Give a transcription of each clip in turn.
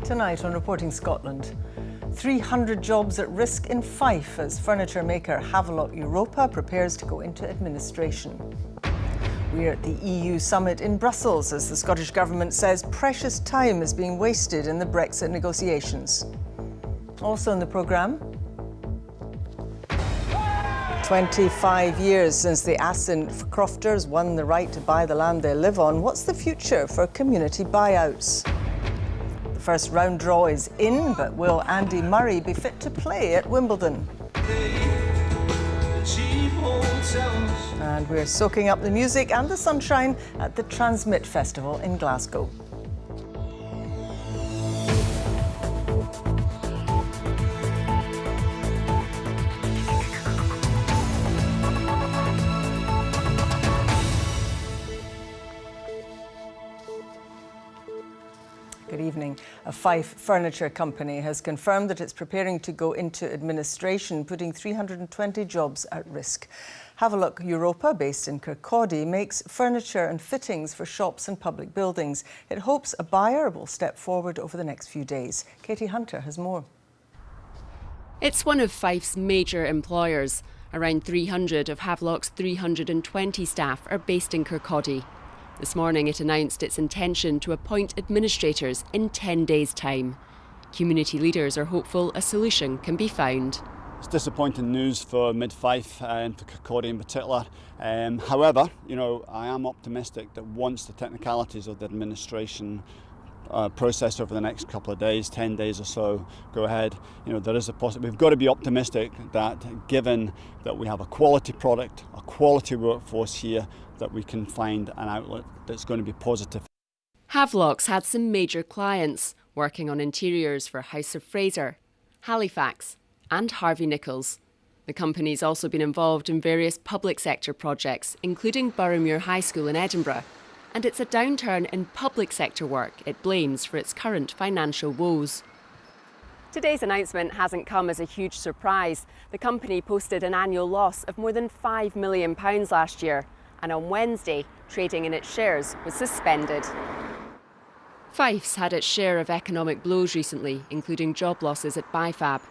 Tonight on Reporting Scotland, 300 jobs at risk in Fife as furniture maker Havelock Europa prepares to go into administration. We're at the EU summit in Brussels as the Scottish Government says precious time is being wasted in the Brexit negotiations. Also in the programme, 25 years since the Assynt crofters won the right to buy the land they live on. What's the future for community buyouts? The first round draw is in, but will Andy Murray be fit to play at Wimbledon? And we're soaking up the music and the sunshine at the Transmit Festival in Glasgow. Good evening. A Fife furniture company has confirmed that it's preparing to go into administration, putting 320 jobs at risk. Havelock Europa, based in Kirkcaldy, makes furniture and fittings for shops and public buildings. It hopes a buyer will step forward over the next few days. Katie Hunter has more. It's one of Fife's major employers. Around 300 of Havelock's 320 staff are based in Kirkcaldy. This morning it announced its intention to appoint administrators in 10 days' time. Community leaders are hopeful a solution can be found. It's disappointing news for Mid-Fife and for Kirkcaldy in particular. However, I am optimistic that once the technicalities of the administration process over the next couple of days, 10 days or so, go ahead, there is a possibility. We've got to be optimistic that given that we have a quality product, a quality workforce here, that we can find an outlet that's going to be positive. Havelock's had some major clients working on interiors for House of Fraser, Halifax and Harvey Nichols. The company's also been involved in various public sector projects, including Boroughmuir High School in Edinburgh. And it's a downturn in public sector work it blames for its current financial woes. Today's announcement hasn't come as a huge surprise. The company posted an annual loss of more than £5 million last year. And on Wednesday, trading in its shares was suspended. Fife's had its share of economic blows recently, including job losses at Bifab.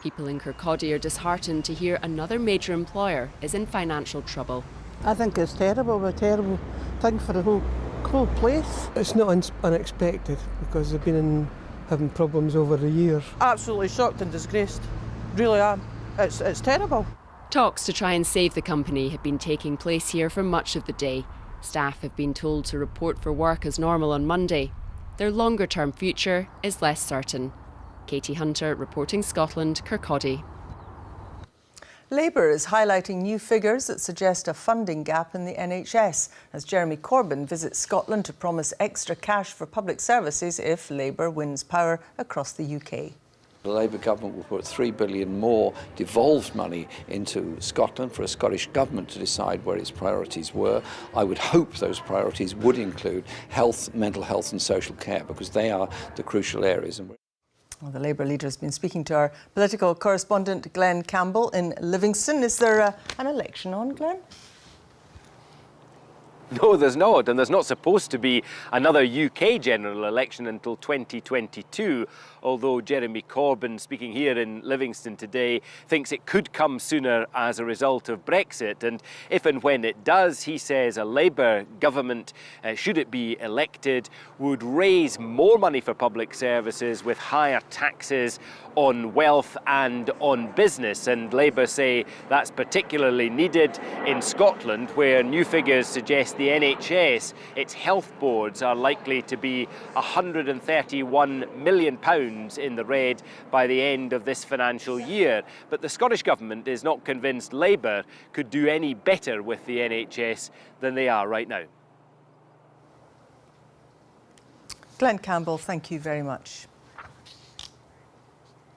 People in Kirkcaldy are disheartened to hear another major employer is in financial trouble. I think it's terrible, a terrible thing for the whole place. It's not unexpected because they've been having problems over the years. Absolutely shocked and disgraced, really am. It's terrible. Talks to try and save the company have been taking place here for much of the day. Staff have been told to report for work as normal on Monday. Their longer-term future is less certain. Katie Hunter, Reporting Scotland, Kirkcaldy. Labour is highlighting new figures that suggest a funding gap in the NHS as Jeremy Corbyn visits Scotland to promise extra cash for public services if Labour wins power across the UK. The Labour government will put £3 billion more devolved money into Scotland for a Scottish government to decide where its priorities were. I would hope those priorities would include health, mental health and social care, because they are the crucial areas. Well, the Labour leader has been speaking to our political correspondent Glenn Campbell in Livingston. Is there an election on, Glenn? No, there's not, and there's not supposed to be another UK general election until 2022, although Jeremy Corbyn, speaking here in Livingston today, thinks it could come sooner as a result of Brexit. And if and when it does, he says a Labour government, should it be elected, would raise more money for public services with higher taxes on wealth and on business. And Labour say that's particularly needed in Scotland, where new figures suggest the NHS, its health boards, are likely to be £131 million in the red by the end of this financial year. But the Scottish Government is not convinced Labour could do any better with the NHS than they are right now. Glenn Campbell, thank you very much.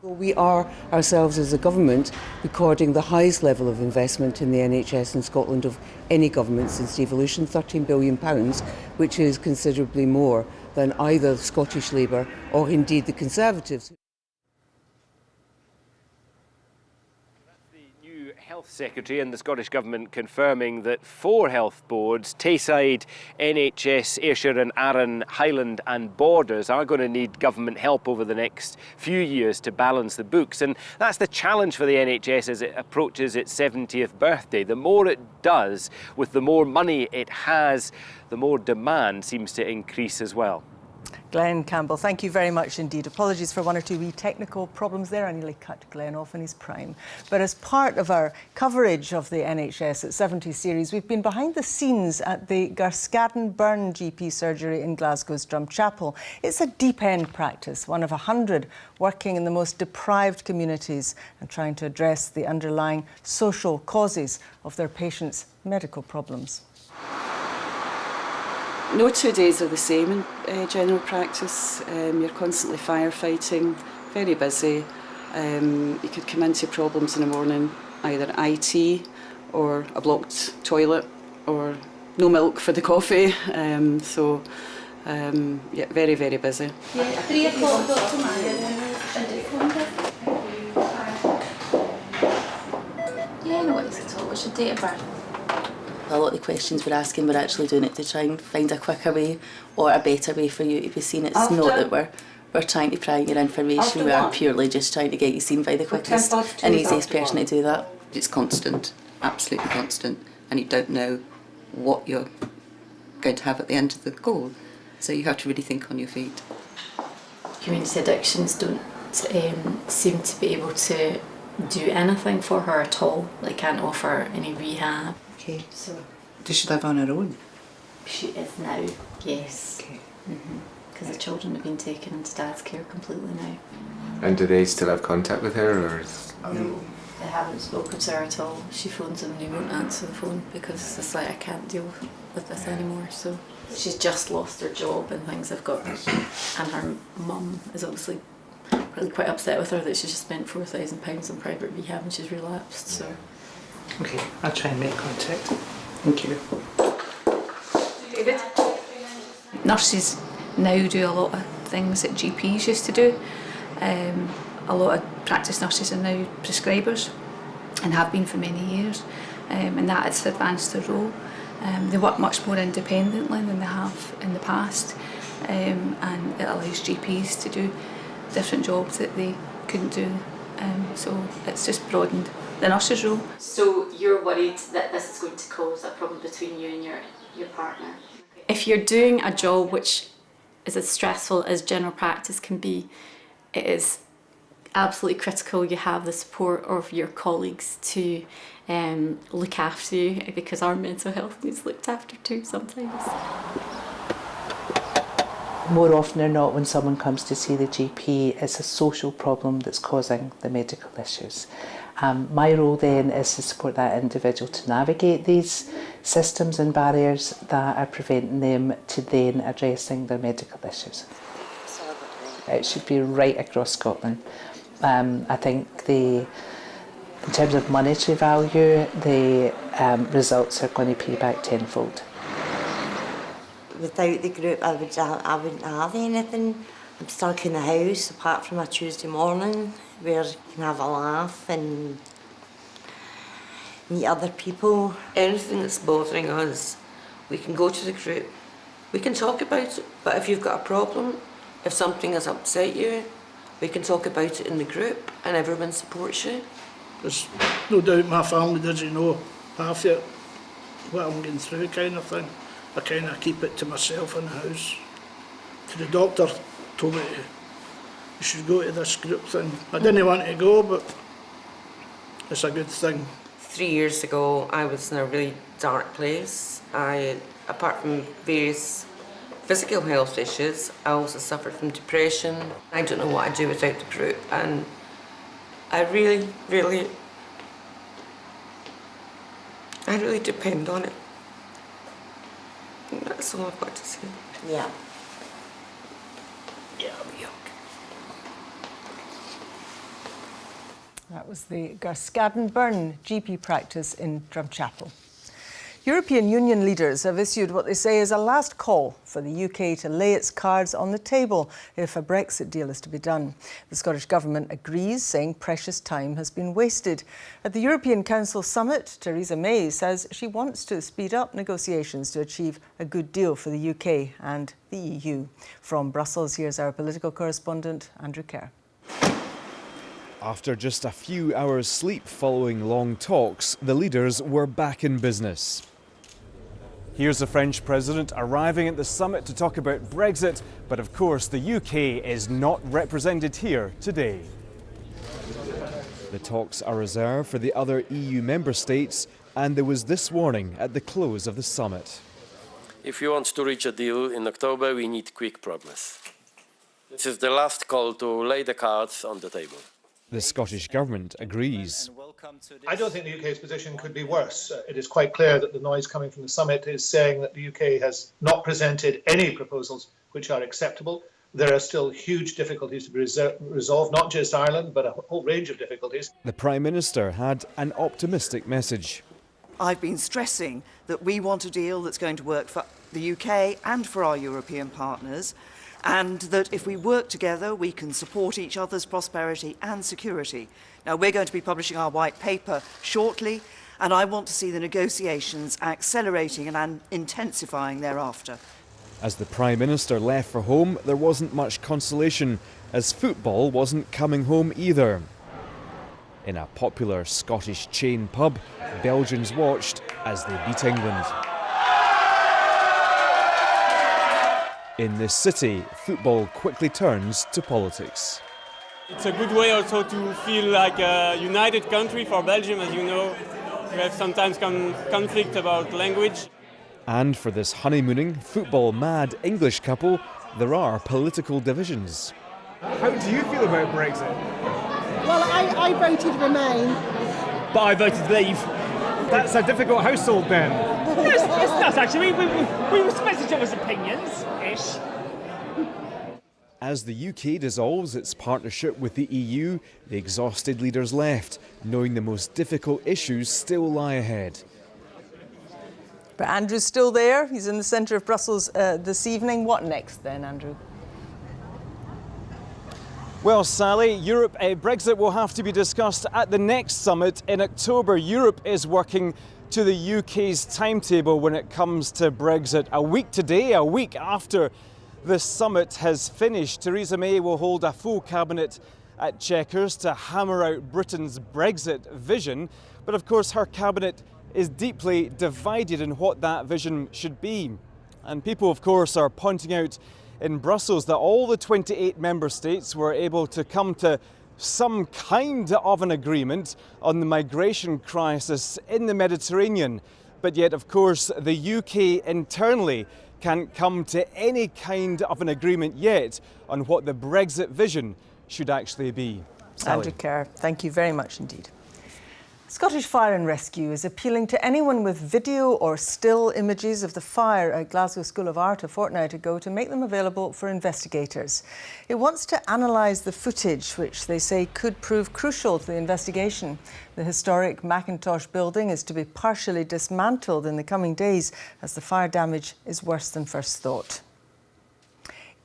We are ourselves as a government recording the highest level of investment in the NHS in Scotland of any government since devolution, £13 billion, which is considerably more than either Scottish Labour or indeed the Conservatives. That's the new health Health Secretary and the Scottish Government confirming that 4 health boards, Tayside, NHS, Ayrshire and Arran, Highland and Borders, are going to need government help over the next few years to balance the books. And that's the challenge for the NHS as it approaches its 70th birthday. The more it does, with the more money it has, the more demand seems to increase as well. Glenn Campbell, thank you very much indeed. Apologies for one or two wee technical problems there. I nearly cut Glenn off in his prime. But as part of our coverage of the NHS at 70 series, we've been behind the scenes at the Garscadden Burn GP surgery in Glasgow's Drumchapel. It's a deep-end practice, one of 100 working in the most deprived communities and trying to address the underlying social causes of their patients' medical problems. No 2 days are the same in general practice. You're constantly firefighting, very busy. You could come into problems in the morning, either IT or a blocked toilet or no milk for the coffee. Yeah, very, very busy. Yeah, 3 o'clock, Dr. Mayer. Yeah, no worries at all. What's your date of birth? A lot of the questions we're asking, we're actually doing it to try and find a quicker way or a better way for you to be seen. It's not that we're trying to pry your information, we are purely just trying to get you seen by the quickest and easiest person to do that. It's constant, absolutely constant, and you don't know what you're going to have at the end of the call, so you have to really think on your feet. Community addictions don't seem to be able to do anything for her at all. They can't offer any rehab. Okay, so does she live on her own? She is now, yes. Okay. Because the children have been taken into Dad's care completely now. And do they still have contact with her, or? No, they haven't spoken to her at all. She phones them and they won't answer the phone because it's like, I can't deal with this anymore. So she's just lost her job and things have got, and her mum is obviously really quite upset with her that she's just spent £4,000 on private rehab and she's relapsed. So. Okay, I'll try and make contact. Thank you. David? Nurses now do a lot of things that GPs used to do. A lot of practice nurses are now prescribers and have been for many years, and that has advanced their role. They work much more independently than they have in the past, and it allows GPs to do different jobs that they couldn't do. So it's just broadened the nurse's role. So you're worried that this is going to cause a problem between you and your partner? If you're doing a job which is as stressful as general practice can be, it is absolutely critical you have the support of your colleagues to look after you, because our mental health needs looked after too sometimes. More often than not, when someone comes to see the GP, it's a social problem that's causing the medical issues. My role then is to support that individual to navigate these systems and barriers that are preventing them to then addressing their medical issues. It should be right across Scotland. I think in terms of monetary value, the results are going to pay back tenfold. Without the group, I wouldn't have anything. I'm stuck in the house, apart from a Tuesday morning, where you can have a laugh and meet other people. Anything that's bothering us, we can go to the group. We can talk about it, but if you've got a problem, if something has upset you, we can talk about it in the group and everyone supports you. There's no doubt my family doesn't know half yet what I'm going through, kind of thing. I kind of keep it to myself in the house. The doctor told me you should go to this group thing. I didn't want to go, but it's a good thing. 3 years ago, I was in a really dark place. Apart from various physical health issues, I also suffered from depression. I don't know what I'd do without the group, and I really depend on it. And that's all I've got to say. Yeah. Yeah, I'll be okay. That was the Garscadden Burn GP practice in Drumchapel. European Union leaders have issued what they say is a last call for the UK to lay its cards on the table if a Brexit deal is to be done. The Scottish Government agrees, saying precious time has been wasted. At the European Council summit, Theresa May says she wants to speed up negotiations to achieve a good deal for the UK and the EU. From Brussels, here's our political correspondent, Andrew Kerr. After just a few hours' sleep following long talks, the leaders were back in business. Here's the French president arriving at the summit to talk about Brexit, but of course the UK is not represented here today. The talks are reserved for the other EU member states, and there was this warning at the close of the summit. If you want to reach a deal in October, we need quick progress. This is the last call to lay the cards on the table. The Scottish Government agrees. I don't think the UK's position could be worse. It is quite clear that the noise coming from the summit is saying that the UK has not presented any proposals which are acceptable. There are still huge difficulties to be resolved, not just Ireland, but a whole range of difficulties. The Prime Minister had an optimistic message. I've been stressing that we want a deal that's going to work for the UK and for our European partners, and that if we work together, we can support each other's prosperity and security. Now, we're going to be publishing our white paper shortly, and I want to see the negotiations accelerating and intensifying thereafter. As the Prime Minister left for home, there wasn't much consolation, as football wasn't coming home either. In a popular Scottish chain pub, Belgians watched as they beat England. In this city, football quickly turns to politics. It's a good way also to feel like a united country for Belgium, as you know. We have sometimes conflict about language. And for this honeymooning, football-mad English couple, there are political divisions. How do you feel about Brexit? Well, I voted Remain. But I voted Leave. That's a difficult household then. It's not actually. We respect each other's opinions-ish. As the UK dissolves its partnership with the EU, the exhausted leaders left, knowing the most difficult issues still lie ahead. But Andrew's still there. He's in the centre of Brussels this evening. What next then, Andrew? Well, Sally, Brexit will have to be discussed at the next summit in October. Europe is working to the UK's timetable when it comes to Brexit. A week today, a week after the summit has finished, Theresa May will hold a full cabinet at Chequers to hammer out Britain's Brexit vision. But of course, her cabinet is deeply divided in what that vision should be. And people, of course, are pointing out in Brussels that all the 28 member states were able to come to some kind of an agreement on the migration crisis in the Mediterranean. But yet, of course, the UK internally can't come to any kind of an agreement yet on what the Brexit vision should actually be. Sally. Andrew Kerr, thank you very much indeed. Scottish Fire and Rescue is appealing to anyone with video or still images of the fire at Glasgow School of Art a fortnight ago to make them available for investigators. It wants to analyse the footage, which they say could prove crucial to the investigation. The historic Macintosh building is to be partially dismantled in the coming days as the fire damage is worse than first thought.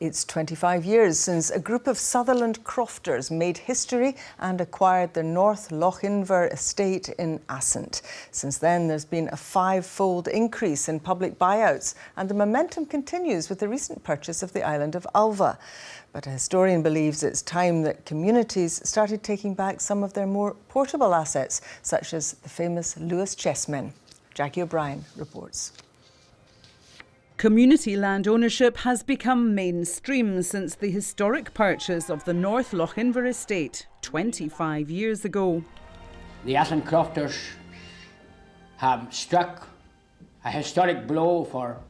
It's 25 years since a group of Sutherland crofters made history and acquired the North Lochinver estate in Assynt. Since then, there's been a five-fold increase in public buyouts, and the momentum continues with the recent purchase of the island of Ulva. But a historian believes it's time that communities started taking back some of their more portable assets, such as the famous Lewis chessmen. Jackie O'Brien reports. Community land ownership has become mainstream since the historic purchase of the North Lochinver estate 25 years ago. The Assynt crofters have struck a historic blow for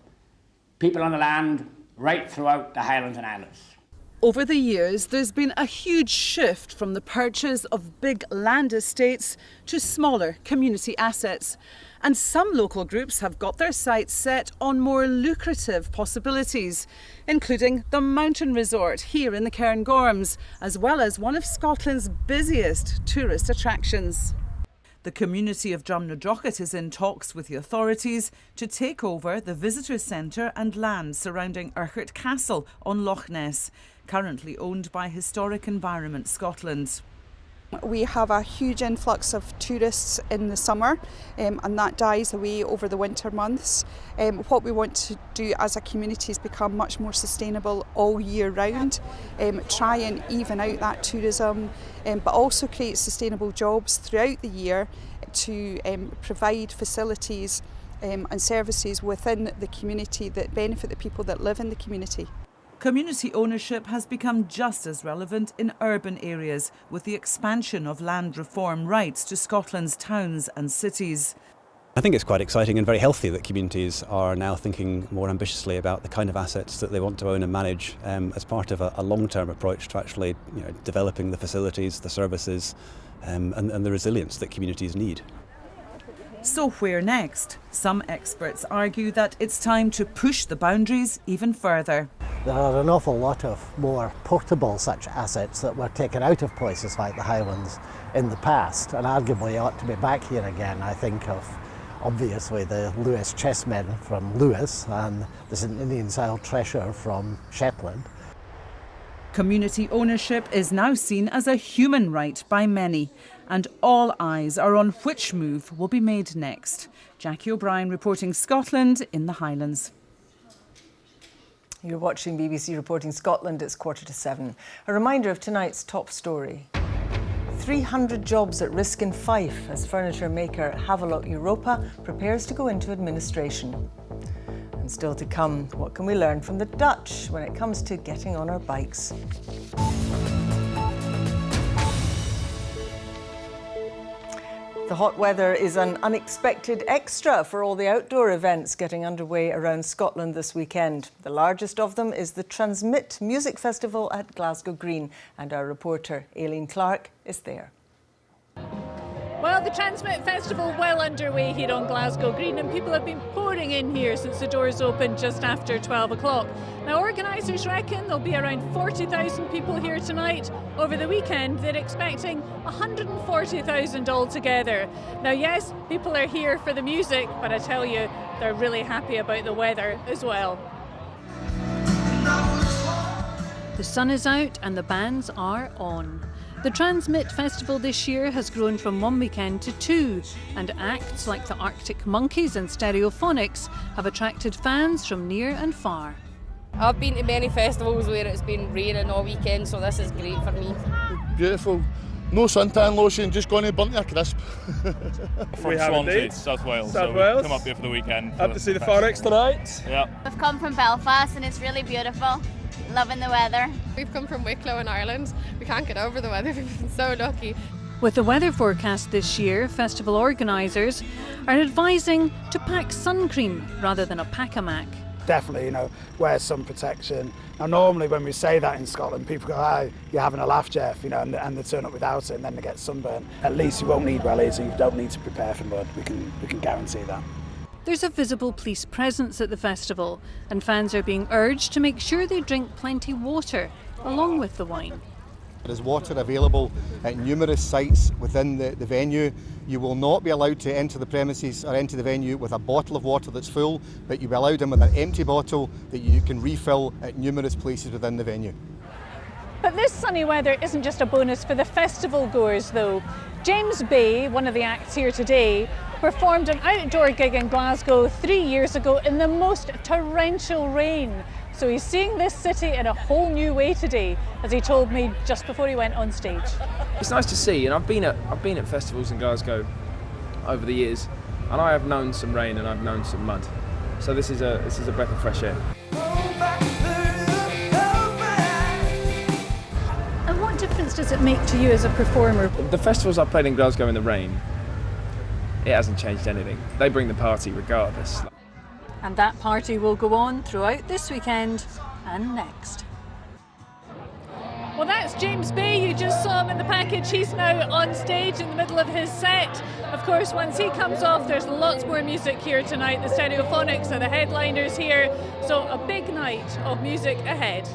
people on the land right throughout the Highlands and Islands. Over the years, there's been a huge shift from the purchase of big land estates to smaller community assets. And some local groups have got their sights set on more lucrative possibilities, including the mountain resort here in the Cairngorms, as well as one of Scotland's busiest tourist attractions. The community of Drumnadrochit is in talks with the authorities to take over the visitor centre and land surrounding Urquhart Castle on Loch Ness, currently owned by Historic Environment Scotland. We have a huge influx of tourists in the summer and that dies away over the winter months. What we want to do as a community is become much more sustainable all year round, try and even out that tourism, but also create sustainable jobs throughout the year to provide facilities and services within the community that benefit the people that live in the community. Community ownership has become just as relevant in urban areas with the expansion of land reform rights to Scotland's towns and cities. I think it's quite exciting and very healthy that communities are now thinking more ambitiously about the kind of assets that they want to own and manage as part of a long-term approach to actually developing the facilities, the services and the resilience that communities need. So where next? Some experts argue that it's time to push the boundaries even further. There are an awful lot of more portable such assets that were taken out of places like the Highlands in the past and arguably ought to be back here again. I think of obviously the Lewis chessmen from Lewis and the St Ninian's Isle treasure from Shetland. Community ownership is now seen as a human right by many, and all eyes are on which move will be made next. Jackie O'Brien reporting Scotland in the Highlands. You're watching BBC Reporting Scotland. It's 7:15. A reminder of tonight's top story. 300 jobs at risk in Fife as furniture maker Havelock Europa prepares to go into administration. And still to come, what can we learn from the Dutch when it comes to getting on our bikes? The hot weather is an unexpected extra for all the outdoor events getting underway around Scotland this weekend. The largest of them is the Transmit Music Festival at Glasgow Green, and our reporter Aileen Clark is there. Well, the Transmit Festival well underway here on Glasgow Green, and people have been pouring in here since the doors opened just after 12 o'clock. Now, organisers reckon there'll be around 40,000 people here tonight. Over the weekend, they're expecting 140,000 altogether. Now, yes, people are here for the music, but I tell you, they're really happy about the weather as well. The sun is out and the bands are on. The Transmit Festival this year has grown from one weekend to two, and acts like the Arctic Monkeys and Stereophonics have attracted fans from near and far. I've been to many festivals where it's been raining all weekend, so this is great for me. Beautiful. No suntan lotion, just going to burn you a crisp. From Swansea, South Wales. South so Wales. We've come up here for the weekend. Up to see the Forex tonight. Yeah. We've come from Belfast and it's really beautiful. Loving the weather. We've come from Wicklow in Ireland. We can't get over the weather. We've been so lucky. With the weather forecast this year, festival organisers are advising to pack sun cream rather than a pack-a-mac. Definitely, wear sun protection. Now, normally when we say that in Scotland, people go, you're having a laugh, Jeff, and they turn up without it and then they get sunburn. At least you won't need wellies and you don't need to prepare for mud. We can guarantee that. There's a visible police presence at the festival, and fans are being urged to make sure they drink plenty water along with the wine. There is water available at numerous sites within the venue. You will not be allowed to enter the premises or enter the venue with a bottle of water that's full, but you'll be allowed in with an empty bottle that you can refill at numerous places within the venue. But this sunny weather isn't just a bonus for the festival goers though. James Bay, one of the acts here today, performed an outdoor gig in Glasgow 3 years ago in the most torrential rain. So he's seeing this city in a whole new way today, as he told me just before he went on stage. It's nice to see, and I've been at festivals in Glasgow over the years, and I have known some rain and I've known some mud. So this is a breath of fresh air. And what difference does it make to you as a performer? The festivals I've played in Glasgow in the rain, it hasn't changed anything. They bring the party regardless. And that party will go on throughout this weekend and next. Well, that's James Bay. You just saw him in the package. He's now on stage in the middle of his set. Of course, once he comes off, there's lots more music here tonight. The Stereophonics are the headliners here. So a big night of music ahead.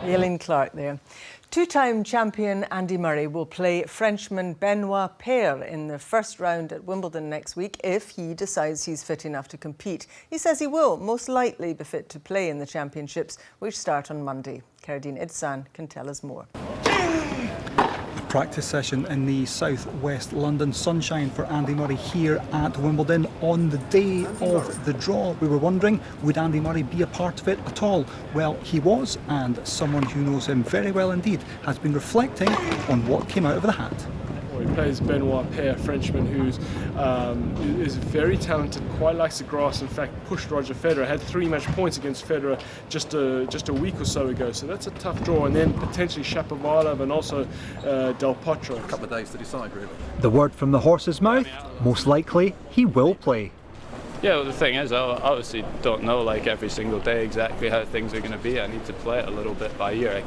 Aileen Clark there. Two-time champion Andy Murray will play Frenchman Benoit Paire in the first round at Wimbledon next week if he decides he's fit enough to compete. He says he will most likely be fit to play in the championships, which start on Monday. Kardine Idsan can tell us more. Practice session in the southwest London sunshine for Andy Murray here at Wimbledon on the day of the draw. We were wondering, would Andy Murray be a part of it at all? Well, he was, and someone who knows him very well indeed has been reflecting on what came out of the hat. He plays Benoit Paire, Frenchman, who's is very talented, quite likes the grass. In fact, pushed Roger Federer, had 3 match points against Federer just a week or so ago. So that's a tough draw. And then potentially Shapovalov and also Del Potro. A couple of days to decide, really. The word from the horse's mouth, most likely he will play. Yeah, well, the thing is, I obviously don't know like every single day exactly how things are going to be. I need to play it a little bit by ear. I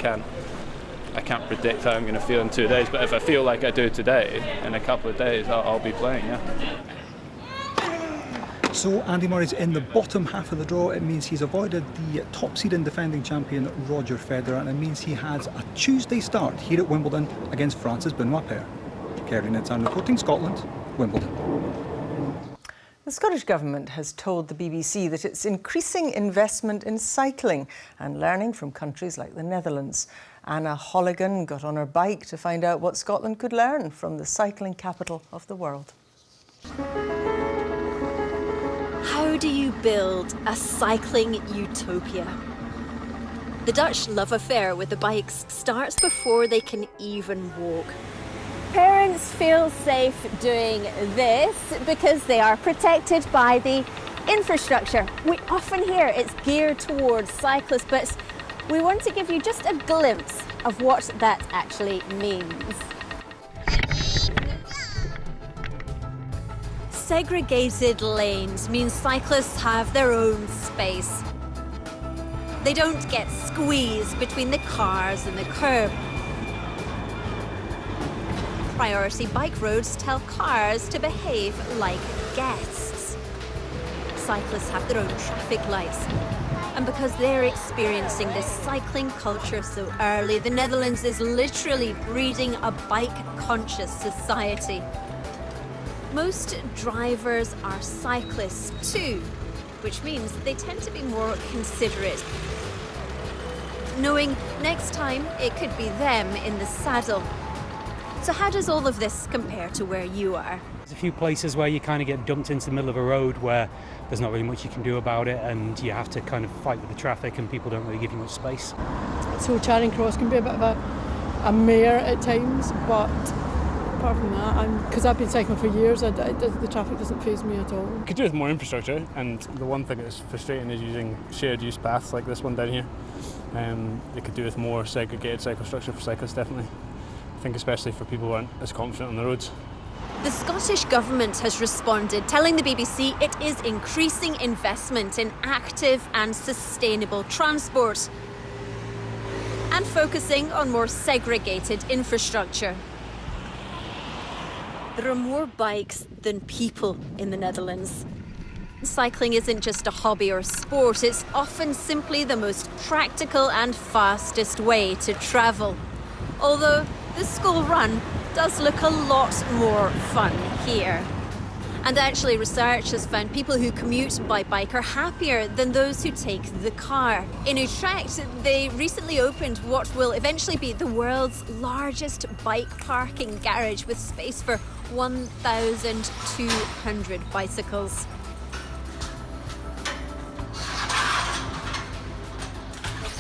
can't predict how I'm going to feel in 2 days, but if I feel like I do today, in a couple of days, I'll be playing, yeah. So Andy Murray's in the bottom half of the draw. It means he's avoided the top seed and defending champion Roger Federer, and it means he has a Tuesday start here at Wimbledon against France's Benoit Paire. Kardine Idsan reporting, Scotland, Wimbledon. The Scottish Government has told the BBC that it's increasing investment in cycling and learning from countries like the Netherlands. Anna Holligan got on her bike to find out what Scotland could learn from the cycling capital of the world. How do you build a cycling utopia? The Dutch love affair with the bikes starts before they can even walk. Parents feel safe doing this because they are protected by the infrastructure. We often hear it's geared towards cyclists, but we want to give you just a glimpse of what that actually means. Segregated lanes mean cyclists have their own space. They don't get squeezed between the cars and the curb. Priority bike roads tell cars to behave like guests. Cyclists have their own traffic lights. And because they're experiencing this cycling culture so early, the Netherlands is literally breeding a bike-conscious society. Most drivers are cyclists too, which means they tend to be more considerate, knowing next time it could be them in the saddle. So how does all of this compare to where you are? There's a few places where you kind of get dumped into the middle of a road where there's not really much you can do about it, and you have to kind of fight with the traffic and people don't really give you much space. So Charing Cross can be a bit of a mare at times, but apart from that, because I've been cycling for years, the traffic doesn't faze me at all. Could do with more infrastructure, and the one thing that's frustrating is using shared use paths like this one down here. They could do with more segregated cycle structure for cyclists, definitely. I think especially for people who aren't as confident on the roads. The Scottish Government has responded, telling the BBC it is increasing investment in active and sustainable transport and focusing on more segregated infrastructure. There are more bikes than people in the Netherlands. Cycling isn't just a hobby or sport, it's often simply the most practical and fastest way to travel. Although the school run does look a lot more fun here. And actually, research has found people who commute by bike are happier than those who take the car. In Utrecht, they recently opened what will eventually be the world's largest bike parking garage with space for 1,200 bicycles.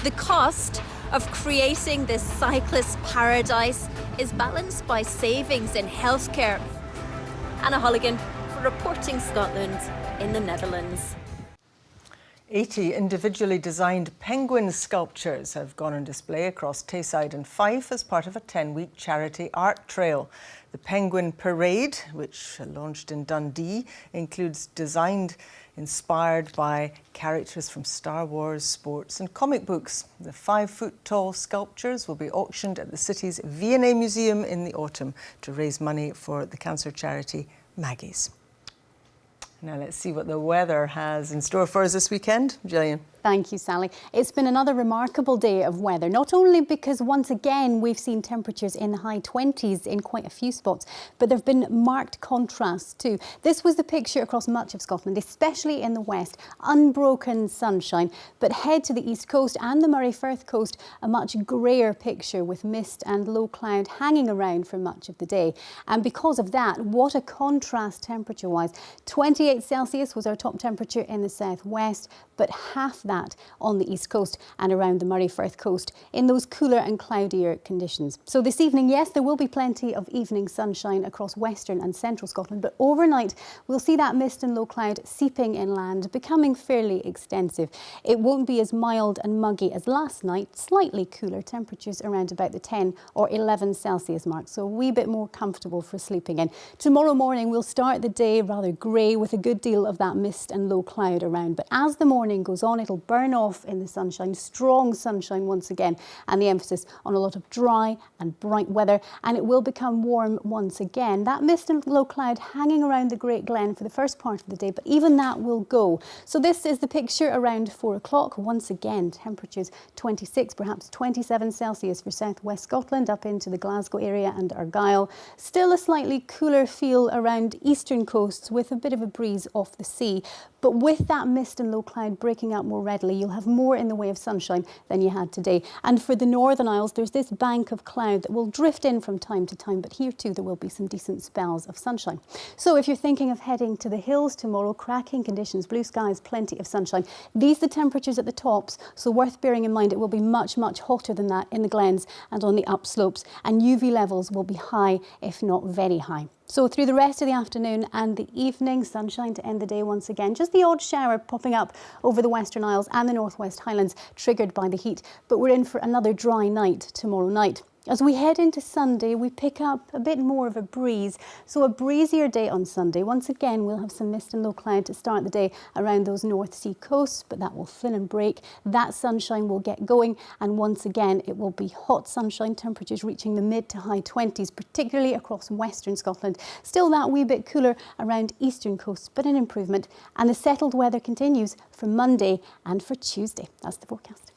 The cost of creating this cyclist paradise is balanced by savings in healthcare. Anna Holligan for Reporting Scotland in the Netherlands. 80 individually designed penguin sculptures have gone on display across Tayside and Fife as part of a 10-week charity art trail. The Penguin Parade, which launched in Dundee, includes inspired by characters from Star Wars, sports and comic books. The 5-foot-tall sculptures will be auctioned at the city's V&A Museum in the autumn to raise money for the cancer charity Maggie's. Now let's see what the weather has in store for us this weekend. Gillian. Thank you, Sally. It's been another remarkable day of weather, not only because once again we've seen temperatures in the high 20s in quite a few spots, but there have been marked contrasts too. This was the picture across much of Scotland, especially in the west. Unbroken sunshine, but head to the east coast and the Moray Firth coast, a much greyer picture with mist and low cloud hanging around for much of the day. And because of that, what a contrast temperature-wise. 28 Celsius was our top temperature in the southwest, but half that on the east coast and around the Moray Firth coast in those cooler and cloudier conditions. So this evening, yes, there will be plenty of evening sunshine across western and central Scotland, but overnight we'll see that mist and low cloud seeping inland, becoming fairly extensive. It won't be as mild and muggy as last night, slightly cooler temperatures around about the 10 or 11 Celsius mark, so a wee bit more comfortable for sleeping in. Tomorrow morning we'll start the day rather grey with a good deal of that mist and low cloud around, but as the morning goes on, it'll burn off in the sunshine, strong sunshine once again, and the emphasis on a lot of dry and bright weather, and it will become warm once again. That mist and low cloud hanging around the Great Glen for the first part of the day, but even that will go. So this is the picture around 4 o'clock. Once again, temperatures 26, perhaps 27 Celsius for southwest Scotland, up into the Glasgow area and Argyll. Still a slightly cooler feel around eastern coasts with a bit of a breeze off the sea. But with that mist and low cloud breaking up more readily, you'll have more in the way of sunshine than you had today. And for the Northern Isles, there's this bank of cloud that will drift in from time to time, but here too there will be some decent spells of sunshine. So if you're thinking of heading to the hills tomorrow, cracking conditions, blue skies, plenty of sunshine. These are the temperatures at the tops, so worth bearing in mind it will be much, much hotter than that in the glens and on the upslopes, and UV levels will be high, if not very high. So through the rest of the afternoon and the evening, sunshine to end the day once again. Just the odd shower popping up over the Western Isles and the Northwest Highlands, triggered by the heat. But we're in for another dry night tomorrow night. As we head into Sunday, we pick up a bit more of a breeze. So a breezier day on Sunday. Once again, we'll have some mist and low cloud to start the day around those North Sea coasts, but that will thin and break. That sunshine will get going, and once again, it will be hot sunshine, temperatures reaching the mid to high 20s, particularly across western Scotland. Still that wee bit cooler around eastern coasts, but an improvement. And the settled weather continues for Monday and for Tuesday. That's the forecast.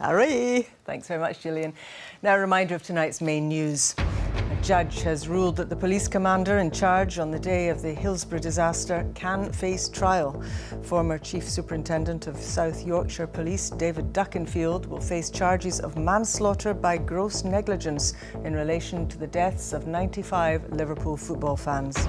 Hurry! Thanks very much, Gillian. Now, a reminder of tonight's main news. A judge has ruled that the police commander in charge on the day of the Hillsborough disaster can face trial. Former Chief Superintendent of South Yorkshire Police, David Duckenfield, will face charges of manslaughter by gross negligence in relation to the deaths of 95 Liverpool football fans.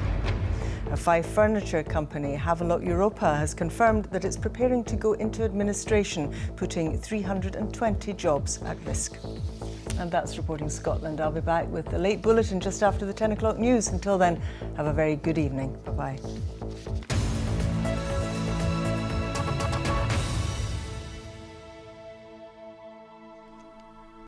A Fife furniture company, Havelock Europa, has confirmed that it's preparing to go into administration, putting 320 jobs at risk. And that's Reporting Scotland. I'll be back with the late bulletin just after the 10 o'clock news. Until then, have a very good evening. Bye-bye.